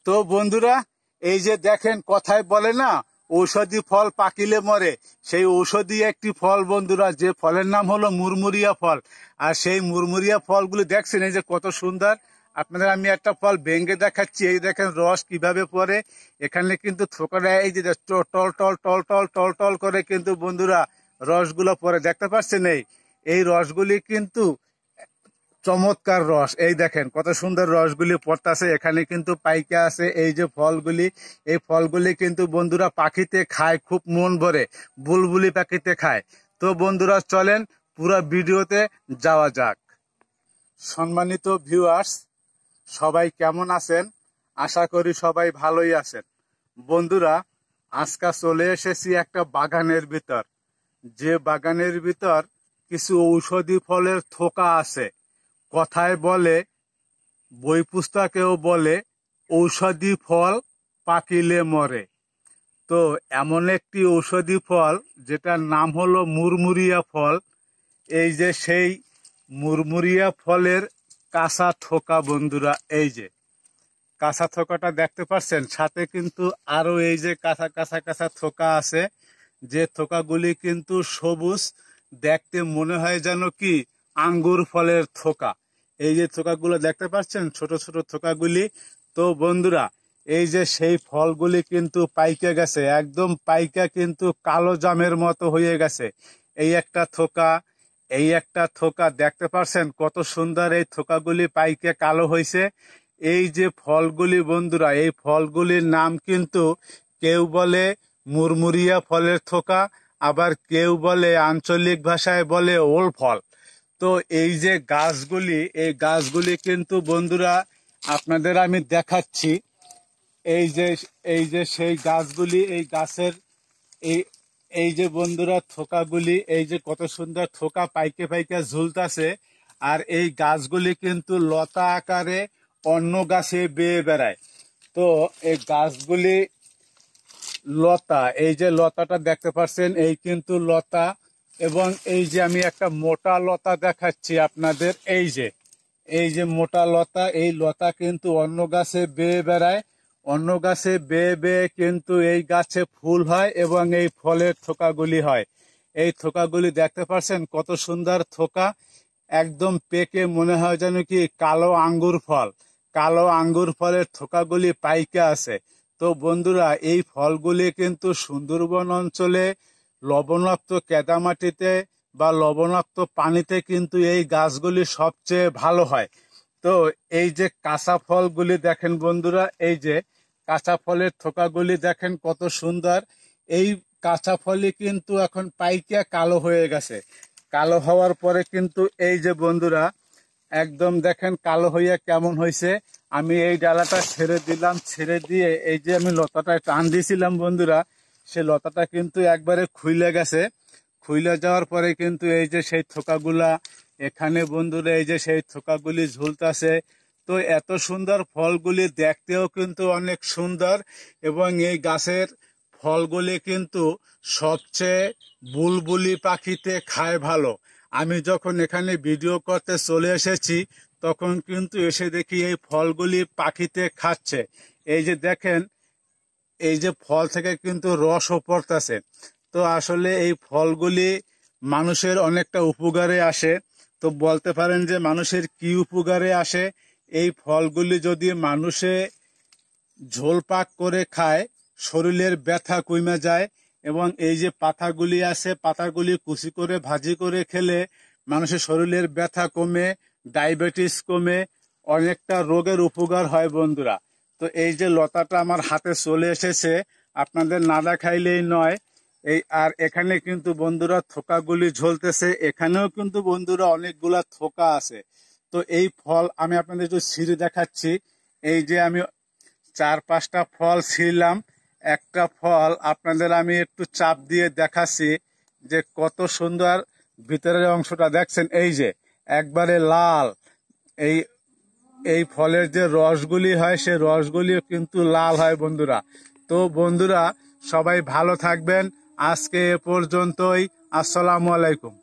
তো বন্ধুরা, এই যে দেখেন কথায় বলে না ঔষধি ফল পাকিলে মরে, সেই ঔষধি একটি ফল বন্ধুরা, যে ফলের নাম হলো মুরমুরিয়া ফল। আর সেই মুরমুরিয়া ফলগুলি দেখছেন এই যে কত সুন্দর। আপনাদের আমি একটা ফল ভেঙে দেখাচ্ছি, এই দেখেন রস কিভাবে পড়ে। এখানে কিন্তু থোকাটা এই যে টল টল টল টল টল টল করে কিন্তু বন্ধুরা রসগুলো পড়ে, দেখতে পাচ্ছেন। এই রসগুলি কিন্তু চমৎকার রস। এই দেখেন কত সুন্দর রসগুলি পড়তেছে, এখানে কিন্তু পাইকা আছে। এই যে ফলগুলি, এই ফলগুলি কিন্তু বন্ধুরা পাখিতে খায়, খুব মন ভরে বুলবুলি পাখিতে খায়। তো বন্ধুরা চলেন পুরো ভিডিওতে যাওয়া যাক। সম্মানিত ভিউয়ার্স, সবাই কেমন আছেন? আশা করি সবাই ভালোই আছেন। বন্ধুরা, আজকে চলে এসেছি একটা বাগানের ভিতর, যে বাগানের ভিতর কিছু ঔষধি ফলের থোকা আছে। কথায় বলে, বই পুস্তকেও বলে, ঔষধি ফল পাকিলে মরে। তো এমন একটি ঔষধি ফল যেটার নাম হলো মুরমুরিয়া ফল। এই যে সেই মুরমুরিয়া ফলের কাঁচা থোকা বন্ধুরা, এই যে কাঁচা থোকাটা দেখতে পাচ্ছেন, সাথে কিন্তু আরো এই যে কাঁচা কাঁচা কাঁচা থোকা আছে, যে থোকাগুলি কিন্তু সবুজ, দেখতে মনে হয় যেন কি আঙ্গুর ফলের থোকা। এই যে থোকাগুলো দেখতে পাচ্ছেন, ছোট ছোট থোকাগুলি। তো বন্ধুরা, এই যে সেই ফলগুলি কিন্তু পাইকে গেছে, একদম পাইকা কিন্তু কালো জামের মতো হয়ে গেছে। এই একটা থোকা, এই একটা থোকা দেখতে পাচ্ছেন কত সুন্দর। এই থোকাগুলি পাইকে কালো হয়েছে। এই যে ফলগুলি বন্ধুরা, এই ফলগুলির নাম কিন্তু কেউ বলে মুরমুরিয়া ফলের থোকা, আবার কেউ বলে আঞ্চলিক ভাষায় বলে ওল ফল। তো এই যে গাছগুলি, এই গাছগুলি কিন্তু বন্ধুরা আপনাদের আমি দেখাচ্ছি। এই যে সেই গাছগুলি, এই গাছের এই এই যে বন্ধুরা থোকাগুলি, এই যে কত সুন্দর থোকা পাইকে পাইকে ঝুলতাছে। আর এই গাছগুলি কিন্তু লতা আকারে অন্য গাছে বেয়ে বেড়ায়। তো এই গাছগুলি লতা, এই যে লতাটা দেখতে পাচ্ছেন, এই কিন্তু লতা। এবং এই যে আমি একটা মোটা লতা দেখাচ্ছি আপনাদের, এই যে মোটা লতা, এই লতা কিন্তু অন্য গাছে বেয়ে বেড়ায়। অন্য গাছে বেয়ে বেয়ে কিন্তু এই গাছে ফুল হয় এবং এই ফলের থোকাগুলি হয়। এই থোকাগুলি দেখতে পাচ্ছেন কত সুন্দর থোকা, একদম পেকে মনে হয় যেন কি কালো আঙ্গুর ফল। কালো আঙ্গুর ফলের থোকাগুলি পাইকা আছে। তো বন্ধুরা, এই ফলগুলি কিন্তু সুন্দরবন অঞ্চলে লবণাক্ত কেদামাটিতে বা লবণাক্ত পানিতে কিন্তু এই গাছগুলি সবচেয়ে ভালো হয়। তো এই যে কাঁচা ফলগুলি দেখেন বন্ধুরা, এই যে কাঁচা ফলের থোকাগুলি দেখেন কত সুন্দর। এই কাঁচা ফলই কিন্তু এখন পাইকা কালো হয়ে গেছে। কালো হওয়ার পরে কিন্তু এই যে বন্ধুরা একদম দেখেন কালো হইয়া কেমন হয়েছে। আমি এই ডালাটা ছেড়ে দিলাম, ছেড়ে দিয়ে এই যে আমি লতাটা টান দিয়েছিলাম বন্ধুরা, সে লতাটা কিন্তু একবারে খুইলে গেছে। খুইলে যাওয়ার পরে কিন্তু এই যে সেই থোকাগুলা এখানে বন্ধুরা, এই যে সেই থোকাগুলি ঝুলতেছে। তো এত সুন্দর ফলগুলি দেখতেও কিন্তু অনেক সুন্দর, এবং এই গাছের ফলগুলি কিন্তু সবচেয়ে বুলবুলি পাখিতে খায় ভালো। আমি যখন এখানে ভিডিও করতে চলে এসেছি, তখন কিন্তু এসে দেখি এই ফলগুলি পাখিতে খাচ্ছে। এই যে দেখেন, এই যে ফল থেকে কিন্তু রসও পড়তেছে। তো আসলে এই ফলগুলি মানুষের অনেকটা উপকারে আসে। তো বলতে পারেন যে মানুষের কি উপকারে আসে। এই ফলগুলি যদি মানুষে ঝোল পাক করে খায়, শরীরের ব্যথা কমে যায়। এবং এই যে পাতাগুলি আছে, পাতাগুলি কুচি করে ভাজি করে খেলে মানুষের শরীরের ব্যথা কমে, ডায়াবেটিস কমে, অনেকটা রোগের উপকার হয় বন্ধুরা। তো এই যে লতাটা আমার হাতে চলে এসেছে, আপনাদের না দেখাইলেই নয়। আর এখানে কিন্তু বন্ধুরা থোকাগুলি ঝলতেছে, এখানেও কিন্তু বন্ধুরা অনেকগুলা থোকা আছে। তো এই ফল আমি আপনাদের একটু ছিঁড়ে দেখাচ্ছি। এই যে আমি 4-5টা ফল ছিঁড়লাম, একটা ফল আপনাদের আমি একটু চাপ দিয়ে দেখাচ্ছি যে কত সুন্দর ভিতরের অংশটা দেখছেন, এই যে একবারে লাল। এই এই ফলের যে রসগুলি হয়, সে রসগুলিও কিন্তু লাল হয় বন্ধুরা। তো বন্ধুরা, সবাই ভালো থাকবেন। আজকে এ পর্যন্তই। আসসালামু আলাইকুম।